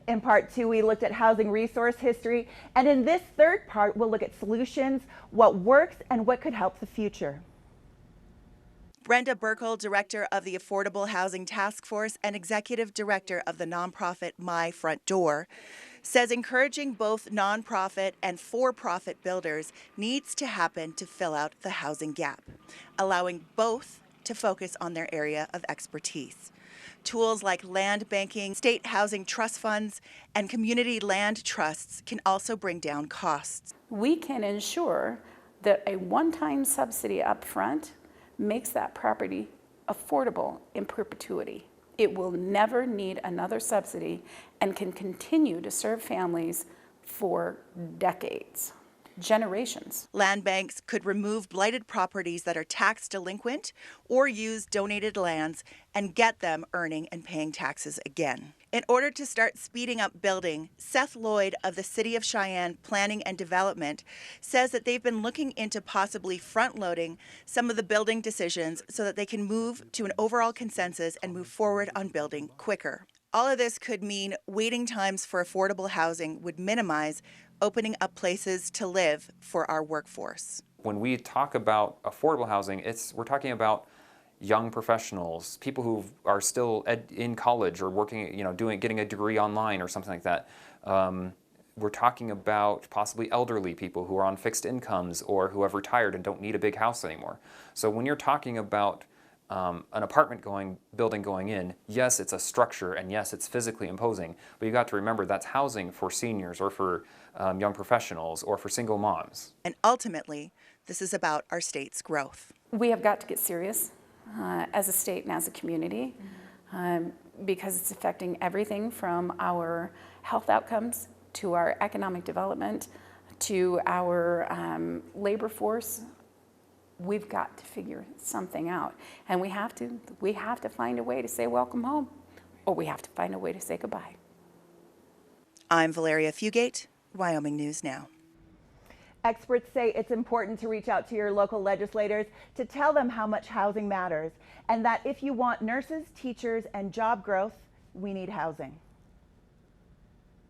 In part 2, we looked at housing resource history, and in this third part, we'll look at solutions, what works, and what could help the future. Brenda Birkle, director of the Affordable Housing Taskforce and executive director of the nonprofit My Front Door, says encouraging both nonprofit and for-profit builders needs to happen to fill out the housing gap, allowing both to focus on their area of expertise. Tools like land banking, state housing trust funds, and community land trusts can also bring down costs. We can ensure that a one-time subsidy up front makes that property affordable in perpetuity. It will never need another subsidy and can continue to serve families for decades, generations. Land banks could remove blighted properties that are tax delinquent or use donated lands and get them earning and paying taxes again. In order to start speeding up building, Seth Lloyd of the City of Cheyenne Planning and Development says that they've been looking into possibly front-loading some of the building decisions so that they can move to an overall consensus and move forward on building quicker. All of this could mean waiting times for affordable housing would minimize, opening up places to live for our workforce. When we talk about affordable housing, we're talking about young professionals, people who are still in college or working, getting a degree online or something like that. We're talking about possibly elderly people who are on fixed incomes or who have retired and don't need a big house anymore. So when you're talking about an apartment building going in, yes, it's a structure and yes, it's physically imposing, but you got to remember that's housing for seniors or for young professionals or for single moms. And ultimately, this is about our state's growth. We have got to get serious as a state and as a community because it's affecting everything from our health outcomes to our economic development to our labor force. We've got to figure something out, and we have to find a way to say welcome home, or we have to find a way to say goodbye. I'm Valeria Fugate, Wyoming News Now. Experts say it's important to reach out to your local legislators to tell them how much housing matters, and that if you want nurses, teachers, and job growth, we need housing.